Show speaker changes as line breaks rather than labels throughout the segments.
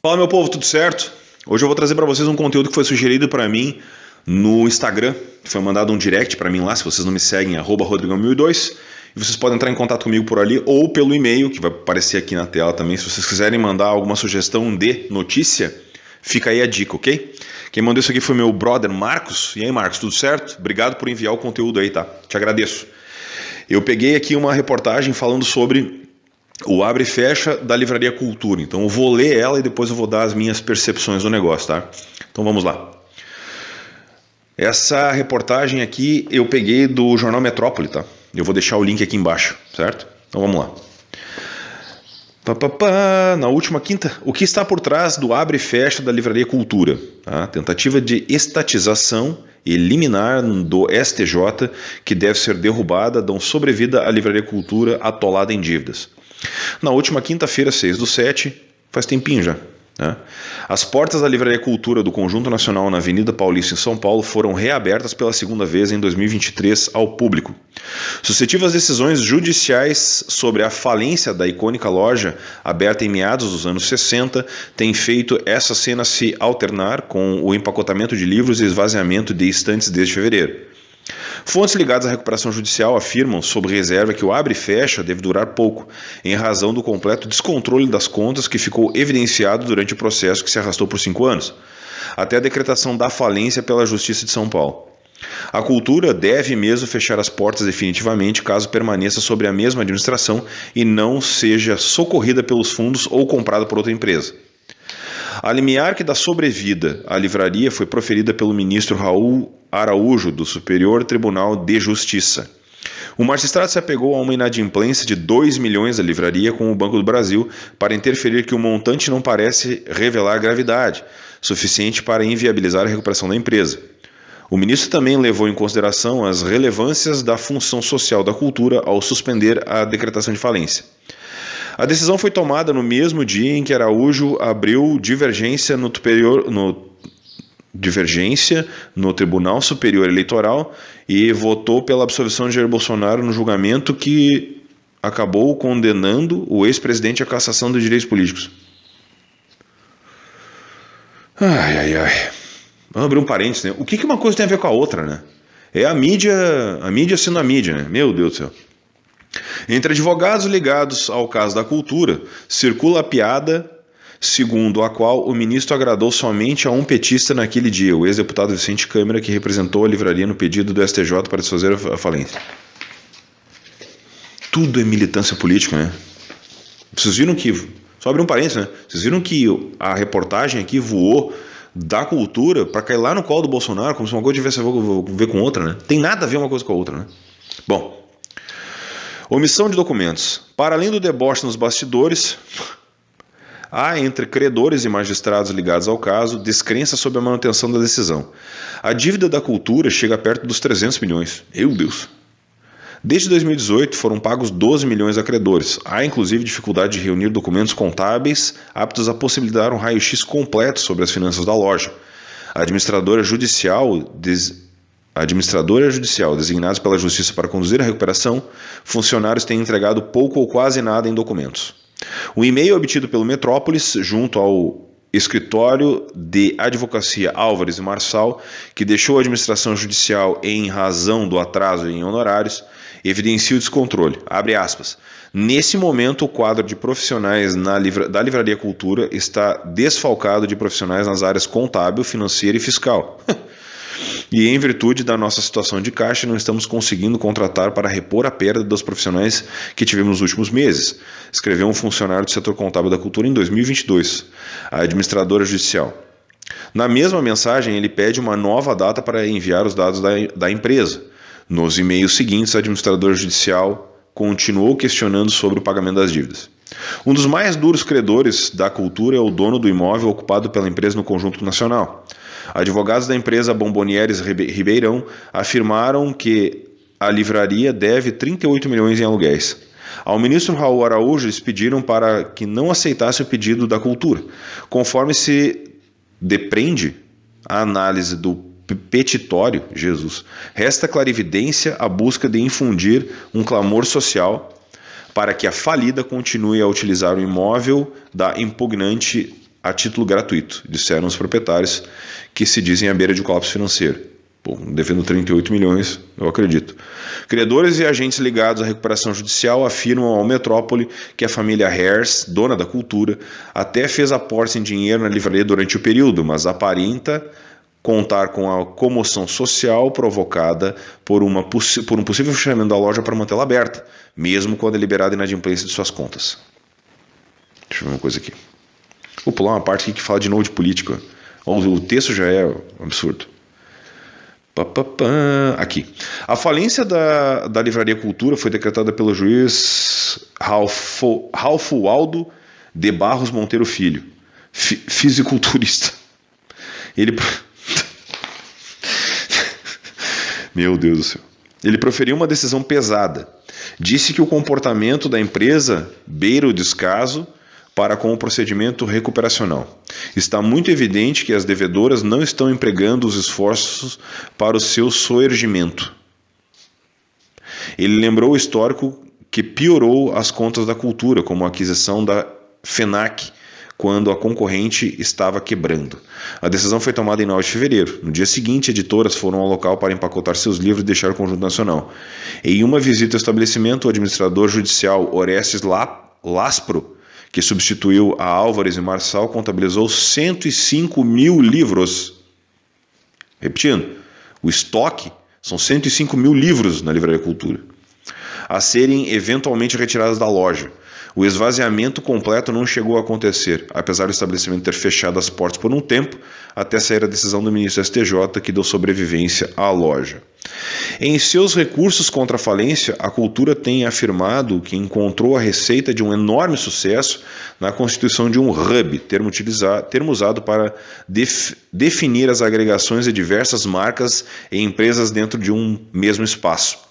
Fala, meu povo, tudo certo? Hoje eu vou trazer para vocês um conteúdo que foi sugerido para mim no Instagram. Foi mandado um direct para mim lá, se vocês não me seguem, @rodrigão1002. E vocês podem entrar em contato comigo por ali ou pelo e-mail, que vai aparecer aqui na tela também. Se vocês quiserem mandar alguma sugestão de notícia, fica aí a dica, ok? Quem mandou isso aqui foi meu brother Marcos. E aí, Marcos, tudo certo? Obrigado por enviar o conteúdo aí, tá? Te agradeço. Eu peguei aqui uma reportagem falando sobre o abre e fecha da Livraria Cultura. Então eu vou ler ela e depois eu vou dar as minhas percepções do negócio, tá? Então vamos lá. Essa reportagem aqui eu peguei do jornal Metrópole, tá? Eu vou deixar o link aqui embaixo, certo? Então vamos lá. Na última quinta, o que está por trás do abre e fecha da Livraria Cultura? Tá? Tentativa de estatização e liminar do STJ que deve ser derrubada dão sobrevida à Livraria Cultura atolada em dívidas. Na última quinta-feira, 6/7, faz tempinho já. Né? As portas da Livraria Cultura do Conjunto Nacional na Avenida Paulista, em São Paulo, foram reabertas pela segunda vez em 2023 ao público. Sucessivas decisões judiciais sobre a falência da icônica loja, aberta em meados dos anos 60, têm feito essa cena se alternar com o empacotamento de livros e esvaziamento de estantes desde fevereiro. Fontes ligadas à recuperação judicial afirmam, sob reserva, que o abre e fecha deve durar pouco, em razão do completo descontrole das contas que ficou evidenciado durante o processo que se arrastou por 5 anos, até a decretação da falência pela Justiça de São Paulo. A cultura deve mesmo fechar as portas definitivamente caso permaneça sob a mesma administração e não seja socorrida pelos fundos ou comprada por outra empresa. A liminar que dá sobrevida à livraria foi proferida pelo ministro Raul Araújo, do Superior Tribunal de Justiça. O magistrado se apegou a uma inadimplência de 2 milhões da livraria com o Banco do Brasil para interferir que o montante não parece revelar gravidade, suficiente para inviabilizar a recuperação da empresa. O ministro também levou em consideração as relevâncias da função social da cultura ao suspender a decretação de falência. A decisão foi tomada no mesmo dia em que Araújo abriu divergência no Tribunal Superior Eleitoral e votou pela absolvição de Jair Bolsonaro no julgamento que acabou condenando o ex-presidente à cassação dos direitos políticos. Vamos abrir um parênteses, né? O que uma coisa tem a ver com a outra, né? É a mídia sendo a mídia, né? Meu Deus do céu. Entre advogados ligados ao caso da cultura, circula a piada segundo a qual o ministro agradou somente a um petista naquele dia, o ex-deputado Vicente Câmara, que representou a livraria no pedido do STJ para desfazer a falência. Tudo é militância política, né? Vocês viram que... Só abrir um parênteses, né? Vocês viram que a reportagem aqui voou da cultura para cair lá no colo do Bolsonaro, como se uma coisa tivesse a ver com outra, né? Tem nada a ver uma coisa com a outra, né? Bom... Omissão de documentos. Para além do deboche nos bastidores, há entre credores e magistrados ligados ao caso descrença sobre a manutenção da decisão. A dívida da cultura chega perto dos 300 milhões. Meu Deus! Desde 2018 foram pagos 12 milhões a credores. Há inclusive dificuldade de reunir documentos contábeis aptos a possibilitar um raio-x completo sobre as finanças da loja. A administradora judicial designados pela Justiça para conduzir a recuperação, funcionários têm entregado pouco ou quase nada em documentos. O e-mail obtido pelo Metrópolis, junto ao escritório de advocacia Álvares e Marçal, que deixou a administração judicial em razão do atraso em honorários, evidencia o descontrole. Abre aspas. Nesse momento, o quadro de profissionais da Livraria Cultura está desfalcado de profissionais nas áreas contábil, financeira e fiscal. E em virtude da nossa situação de caixa, não estamos conseguindo contratar para repor a perda dos profissionais que tivemos nos últimos meses, escreveu um funcionário do setor contábil da cultura em 2022, a administradora judicial. Na mesma mensagem, ele pede uma nova data para enviar os dados da empresa. Nos e-mails seguintes, a administradora judicial continuou questionando sobre o pagamento das dívidas. Um dos mais duros credores da cultura é o dono do imóvel ocupado pela empresa no Conjunto Nacional. Advogados da empresa Bombonieres Ribeirão afirmaram que a livraria deve 38 milhões em aluguéis. Ao ministro Raul Araújo, eles pediram para que não aceitasse o pedido da cultura. Conforme se depreende a análise do petitório, resta clarividência a busca de infundir um clamor social para que a falida continue a utilizar o imóvel da impugnante a título gratuito, disseram os proprietários, que se dizem à beira de colapso financeiro. Bom, devendo 38 milhões, eu acredito. Criadores e agentes ligados à recuperação judicial afirmam ao Metrópole que a família Harris, dona da cultura, até fez aportes em dinheiro na livraria durante o período, mas aparenta contar com a comoção social provocada por um possível fechamento da loja para mantê-la aberta, mesmo quando é liberada a inadimplência de suas contas. Deixa eu ver uma coisa aqui. Vou pular uma parte aqui que fala de novo de política. O texto já é absurdo. Aqui. A falência da Livraria Cultura foi decretada pelo juiz Ralfo Aldo de Barros Monteiro Filho, fisiculturista. Ele... Meu Deus do céu. Ele proferiu uma decisão pesada. Disse que o comportamento da empresa beira o descaso para com o procedimento recuperacional. Está muito evidente que as devedoras não estão empregando os esforços para o seu soergimento. Ele lembrou o histórico que piorou as contas da cultura, como a aquisição da FENAC, quando a concorrente estava quebrando. A decisão foi tomada em 9 de fevereiro. No dia seguinte, editoras foram ao local para empacotar seus livros e deixar o Conjunto Nacional. Em uma visita ao estabelecimento, o administrador judicial Orestes Laspro, que substituiu a Álvares e Marçal, contabilizou 105 mil livros. Repetindo, o estoque são 105 mil livros na Livraria Cultura, a serem eventualmente retirados da loja. O esvaziamento completo não chegou a acontecer, apesar do estabelecimento ter fechado as portas por um tempo, até sair a decisão do ministro STJ que deu sobrevivência à loja. Em seus recursos contra a falência, a Cultura tem afirmado que encontrou a receita de um enorme sucesso na constituição de um hub, termo usado para definir as agregações de diversas marcas e empresas dentro de um mesmo espaço,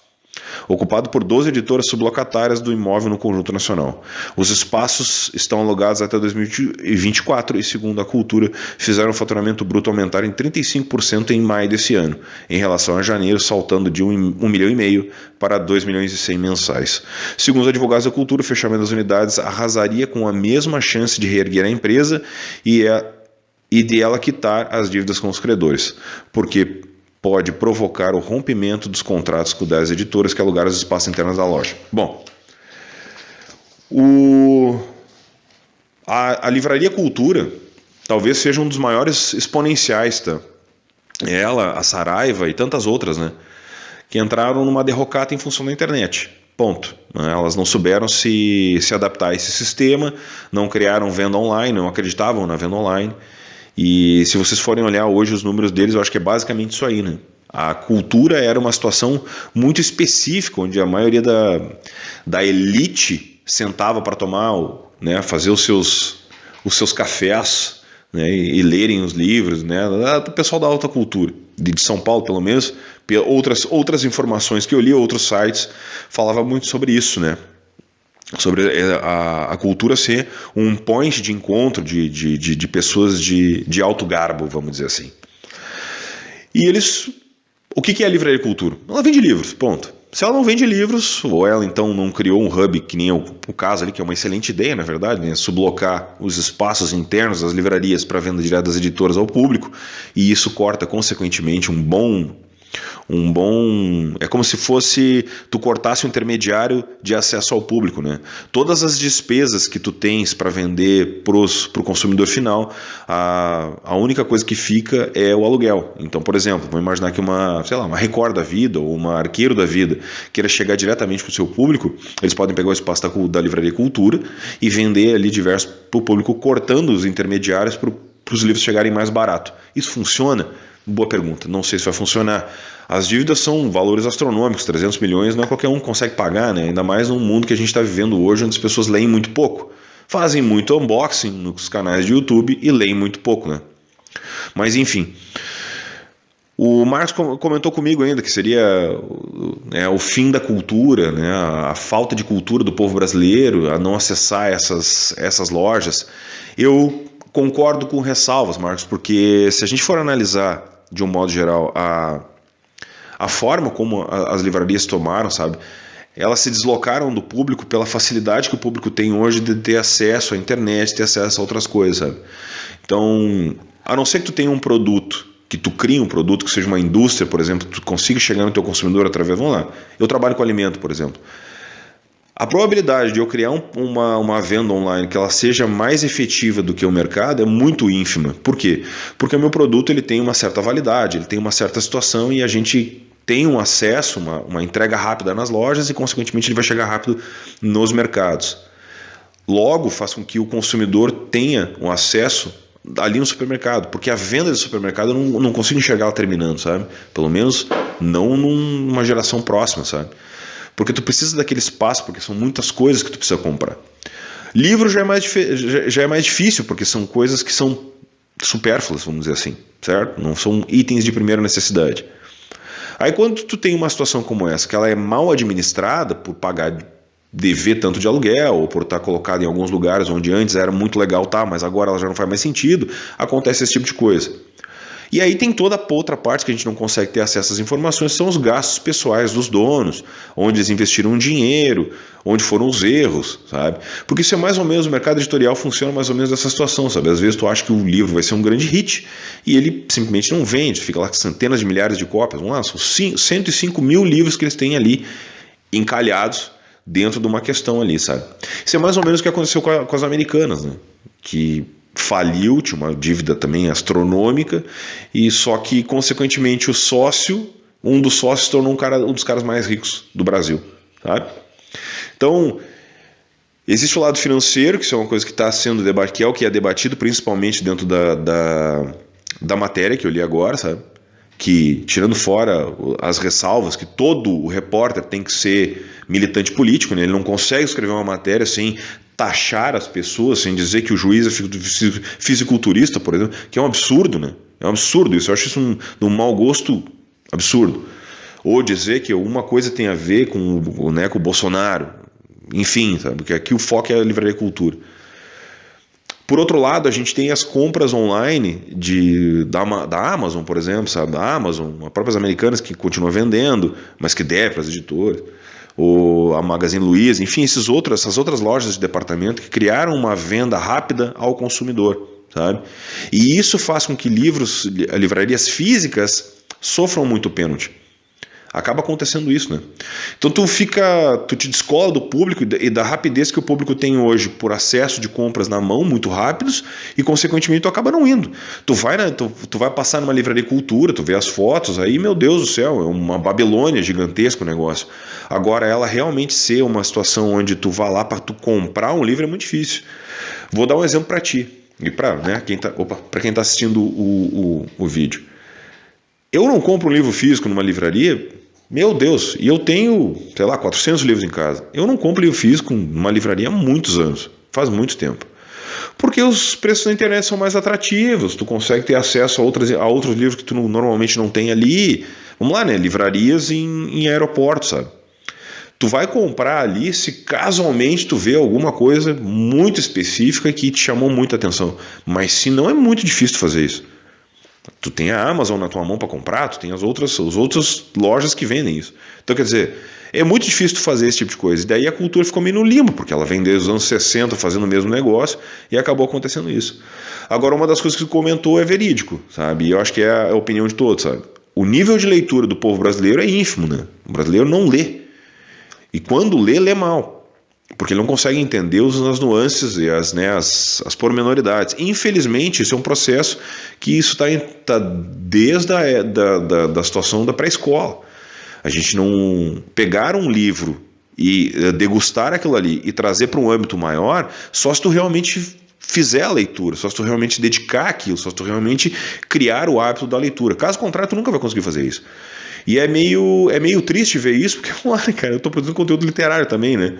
ocupado por 12 editoras sublocatárias do imóvel no Conjunto Nacional. Os espaços estão alugados até 2024 e, segundo a Cultura, fizeram o faturamento bruto aumentar em 35% em maio desse ano, em relação a janeiro, saltando de 1,5 milhão para 2,1 milhões mensais. Segundo os advogados da Cultura, o fechamento das unidades arrasaria com a mesma chance de reerguer a empresa e de ela quitar as dívidas com os credores, porque pode provocar o rompimento dos contratos com das editoras que alugaram os espaços internos da loja. Bom, a Livraria Cultura talvez seja um dos maiores exponenciais, tá? Ela, a Saraiva e tantas outras, né? Que entraram numa derrocata em função da internet. Ponto. Elas não souberam se adaptar a esse sistema, não criaram venda online, não acreditavam na venda online. E se vocês forem olhar hoje os números deles, eu acho que é basicamente isso aí, né? A Cultura era uma situação muito específica, onde a maioria da elite sentava para tomar, né, fazer os seus cafés, né, e lerem os livros, né, o pessoal da alta cultura, de São Paulo pelo menos, outras informações que eu li, outros sites, falava muito sobre isso, né? Sobre a cultura ser um point de encontro de pessoas de alto garbo, vamos dizer assim. E eles... O que é a Livraria Cultura? Ela vende livros, ponto. Se ela não vende livros, ou ela então não criou um hub, que nem o caso ali, que é uma excelente ideia, na verdade, né? Sublocar os espaços internos das livrarias para venda direta das editoras ao público, e isso corta, consequentemente, é como se fosse tu cortasse o intermediário de acesso ao público, né? Todas as despesas que tu tens para vender para o consumidor final, a única coisa que fica é o aluguel. Então, por exemplo, vamos imaginar que uma Record da vida ou uma Arqueiro da vida queira chegar diretamente para o seu público, eles podem pegar o espaço da Livraria Cultura e vender ali diversos para o público, cortando os intermediários para os livros chegarem mais barato. Isso funciona? Boa pergunta, não sei se vai funcionar. As dívidas são valores astronômicos, 300 milhões não é qualquer um que consegue pagar, né? Ainda mais num mundo que a gente está vivendo hoje, onde as pessoas leem muito pouco. Fazem muito unboxing nos canais de YouTube e leem muito pouco, né? Mas enfim, o Marcos comentou comigo ainda que seria o fim da cultura, né? A falta de cultura do povo brasileiro, a não acessar essas lojas. Eu concordo com ressalvas, Marcos, porque se a gente for analisar de um modo geral a forma como as livrarias tomaram, sabe, elas se deslocaram do público pela facilidade que o público tem hoje de ter acesso à internet, ter acesso a outras coisas, sabe? Então, a não ser que tu tenha um produto, que tu crie um produto, que seja uma indústria, por exemplo, tu consiga chegar no teu consumidor através, vamos lá, eu trabalho com alimento, por exemplo. A probabilidade de eu criar uma venda online que ela seja mais efetiva do que o mercado é muito ínfima. Por quê? Porque o meu produto ele tem uma certa validade, ele tem uma certa situação e a gente tem um acesso, uma entrega rápida nas lojas e, consequentemente, ele vai chegar rápido nos mercados. Logo, faz com que o consumidor tenha um acesso ali no supermercado, porque a venda de supermercado eu não consigo enxergar ela terminando, sabe? Pelo menos não numa geração próxima, sabe? Porque tu precisa daquele espaço, porque são muitas coisas que tu precisa comprar. Livro já é mais difícil, porque são coisas que são supérfluas, vamos dizer assim, certo? Não são itens de primeira necessidade. Aí quando tu tem uma situação como essa, que ela é mal administrada por dever tanto de aluguel, ou por estar colocada em alguns lugares onde antes era muito legal, mas agora ela já não faz mais sentido, acontece esse tipo de coisa. E aí tem toda a outra parte que a gente não consegue ter acesso às informações, são os gastos pessoais dos donos, onde eles investiram dinheiro, onde foram os erros, sabe? Porque isso é mais ou menos, o mercado editorial funciona mais ou menos dessa situação, sabe? Às vezes tu acha que o livro vai ser um grande hit e ele simplesmente não vende, fica lá com centenas de milhares de cópias, vamos lá, são 105 mil livros que eles têm ali encalhados dentro de uma questão ali, sabe? Isso é mais ou menos o que aconteceu com as americanas, né? Que faliu, tinha uma dívida também astronômica, e só que, consequentemente, um dos sócios se tornou um dos caras mais ricos do Brasil, sabe? Então, existe o lado financeiro, que isso é uma coisa que está sendo debatido, que é o que é debatido principalmente dentro da matéria que eu li agora, sabe? Que, tirando fora as ressalvas, que todo o repórter tem que ser militante político, né? Ele não consegue escrever uma matéria sem taxar as pessoas, sem dizer que o juiz é fisiculturista, por exemplo, que é um absurdo, né? É um absurdo isso, eu acho isso um mau gosto absurdo. Ou dizer que uma coisa tem a ver com o Bolsonaro, enfim, sabe? Porque aqui o foco é a livraria cultura. Por outro lado, a gente tem as compras online da Amazon, por exemplo, sabe? Da Amazon, as próprias americanas que continuam vendendo, mas que deve para as editoras, ou a Magazine Luiza, enfim, essas outras lojas de departamento que criaram uma venda rápida ao consumidor, sabe? E isso faz com que livrarias físicas sofram muito pênalti. Acaba acontecendo isso, né? Então tu te descola do público e da rapidez que o público tem hoje por acesso de compras na mão muito rápidos e, consequentemente, tu acaba não indo. Tu vai passar numa livraria cultura, tu vê as fotos, aí, meu Deus do céu, é uma Babilônia gigantesca o negócio. Agora, ela realmente ser uma situação onde tu vai lá para tu comprar um livro é muito difícil. Vou dar um exemplo para ti e para quem está assistindo o vídeo. Eu não compro um livro físico numa livraria, meu Deus, e eu tenho, 400 livros em casa. Eu não compro livro físico numa livraria há muitos anos, faz muito tempo. Porque os preços na internet são mais atrativos, tu consegue ter acesso a outros livros que tu normalmente não tem ali. Vamos lá, né? Livrarias em aeroportos, sabe? Tu vai comprar ali se casualmente tu vê alguma coisa muito específica que te chamou muita atenção. Mas se não, é muito difícil fazer isso. Tu tem a Amazon na tua mão para comprar, tu tem as outras lojas que vendem isso. Então, quer dizer, é muito difícil tu fazer esse tipo de coisa. E daí a cultura ficou meio no limbo, porque ela vem desde os anos 60 fazendo o mesmo negócio e acabou acontecendo isso. Agora, uma das coisas que tu comentou é verídico, sabe? E eu acho que é a opinião de todos, sabe? O nível de leitura do povo brasileiro é ínfimo, né? O brasileiro não lê. E quando lê mal. Porque ele não consegue entender as nuances e as pormenoridades. Infelizmente, isso é um processo que isso está desde da situação da pré-escola. A gente não pegar um livro e degustar aquilo ali e trazer para um âmbito maior só se tu realmente fizer a leitura, só se tu realmente dedicar aquilo, só se tu realmente criar o hábito da leitura. Caso contrário, tu nunca vai conseguir fazer isso. E é meio triste ver isso, porque, cara, eu estou produzindo conteúdo literário também, né?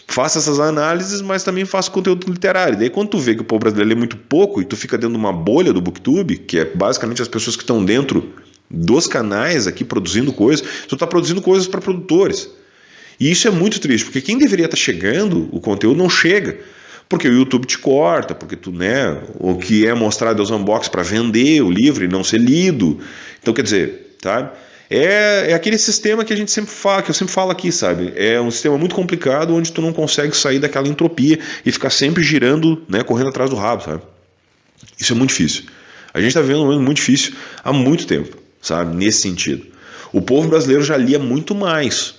Faço essas análises, mas também faço conteúdo literário. Daí quando tu vê que o povo brasileiro lê muito pouco e tu fica dentro de uma bolha do BookTube, que é basicamente as pessoas que estão dentro dos canais aqui produzindo coisas, tu está produzindo coisas para produtores. E isso é muito triste, porque quem deveria estar chegando, o conteúdo não chega. Porque o YouTube te corta, porque o que é mostrado é os unboxings para vender o livro e não ser lido. Então, quer dizer, tá? É aquele sistema que a gente sempre fala, que eu sempre falo aqui, sabe? É um sistema muito complicado onde tu não consegue sair daquela entropia e ficar sempre girando, né, correndo atrás do rabo, sabe? Isso é muito difícil. A gente está vivendo um momento muito difícil há muito tempo, sabe? Nesse sentido. O povo brasileiro já lia muito mais,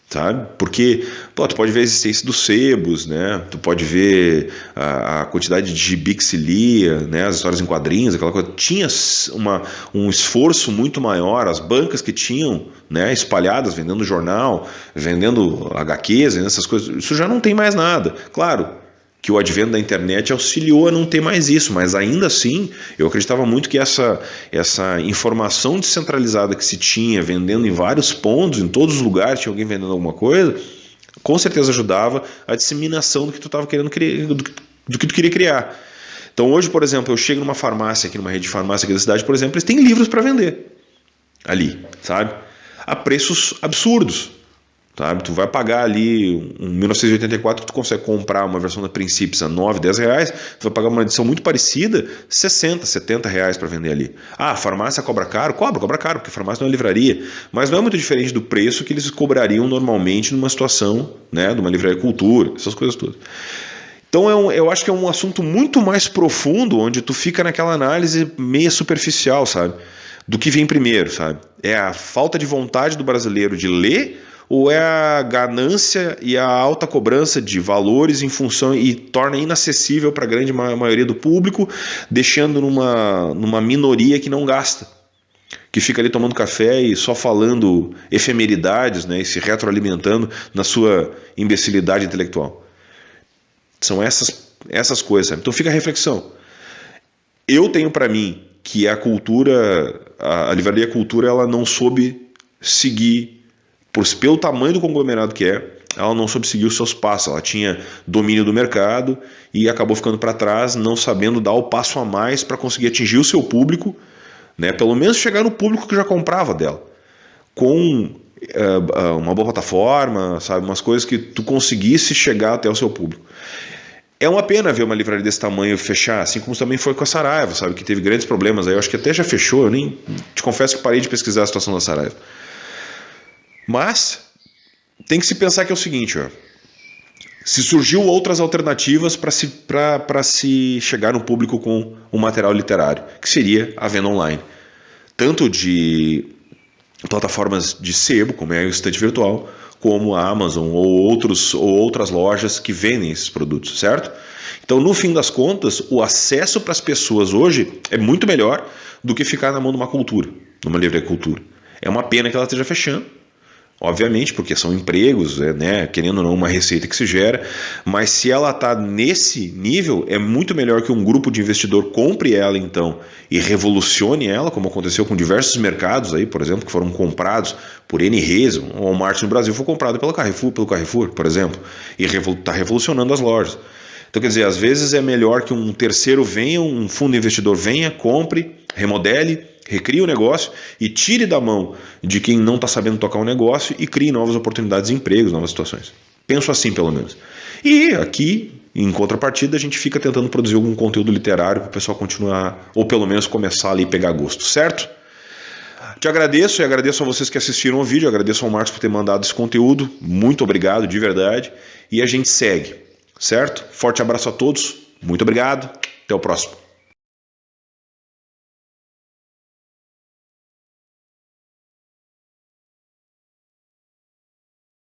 sabe? Porque, pô, tu pode ver a existência dos sebos, né? Tu pode ver a quantidade de gibi que se lia, né? As histórias em quadrinhos, aquela coisa. Tinha um esforço muito maior, as bancas que tinham, né, espalhadas, vendendo jornal, vendendo HQs, vendendo essas coisas. Isso já não tem mais nada. Claro que o advento da internet auxiliou a não ter mais isso, mas ainda assim eu acreditava muito que essa informação descentralizada que se tinha, vendendo em vários pontos, em todos os lugares tinha alguém vendendo alguma coisa, com certeza ajudava a disseminação do que tu estava querendo criar, do que tu queria criar. Então hoje, por exemplo, eu chego numa farmácia aqui, numa rede de farmácia aqui da cidade, por exemplo, eles têm livros para vender ali, sabe? A preços absurdos. Sabe? Tu vai pagar ali um 1984 que tu consegue comprar uma versão da Princípios a 9, 10 reais, tu vai pagar uma edição muito parecida, 60, 70 reais para vender ali. Ah, a farmácia cobra caro? Cobra caro, porque a farmácia não é livraria, mas não é muito diferente do preço que eles cobrariam normalmente numa situação, né, de uma livraria cultura, essas coisas todas. Então eu acho que é um assunto muito mais profundo, onde tu fica naquela análise meio superficial, sabe? Do que vem primeiro, sabe? É a falta de vontade do brasileiro de ler, ou é a ganância e a alta cobrança de valores em função e torna inacessível para a grande maioria do público, deixando numa minoria que não gasta, que fica ali tomando café e só falando efemeridades, né, e se retroalimentando na sua imbecilidade intelectual. São essas coisas, sabe? Então fica a reflexão. Eu tenho para mim que a cultura, a livraria cultura, ela não soube seguir, pelo tamanho do conglomerado que é, ela não soube seguir os seus passos. Ela tinha domínio do mercado e acabou ficando para trás, não sabendo dar o passo a mais para conseguir atingir o seu público, né? Pelo menos chegar no público que já comprava dela, com uma boa plataforma, sabe? Umas coisas que tu conseguisse chegar até o seu público. É uma pena ver uma livraria desse tamanho fechar, assim como também foi com a Saraiva, sabe? Que teve grandes problemas aí. Eu acho que até já fechou, eu nem te confesso que parei de pesquisar a situação da Saraiva. Mas tem que se pensar que é o seguinte, ó, se surgiu outras alternativas para se chegar no público com um material literário, que seria a venda online, tanto de plataformas de sebo, como é o estante virtual, como a Amazon ou outras lojas que vendem esses produtos, certo? Então, no fim das contas, o acesso para as pessoas hoje é muito melhor do que ficar na mão de uma cultura, de uma livraria cultura. É uma pena que ela esteja fechando, obviamente, porque são empregos, né, querendo ou não, uma receita que se gera, mas se ela está nesse nível, é muito melhor que um grupo de investidor compre ela então e revolucione ela, como aconteceu com diversos mercados aí, por exemplo, que foram comprados por N reis. O Walmart no Brasil foi comprado pelo Carrefour, por exemplo, e está revolucionando as lojas. Então, quer dizer, às vezes é melhor que um terceiro venha, um fundo investidor venha, compre, remodele, recrie o negócio e tire da mão de quem não está sabendo tocar o negócio e crie novas oportunidades de empregos, novas situações. Penso assim, pelo menos. E aqui, em contrapartida, a gente fica tentando produzir algum conteúdo literário para o pessoal continuar, ou pelo menos começar ali e pegar gosto, certo? Te agradeço e agradeço a vocês que assistiram o vídeo, agradeço ao Marcos por ter mandado esse conteúdo, muito obrigado, de verdade, e a gente segue, certo? Forte abraço a todos, muito obrigado, até o próximo.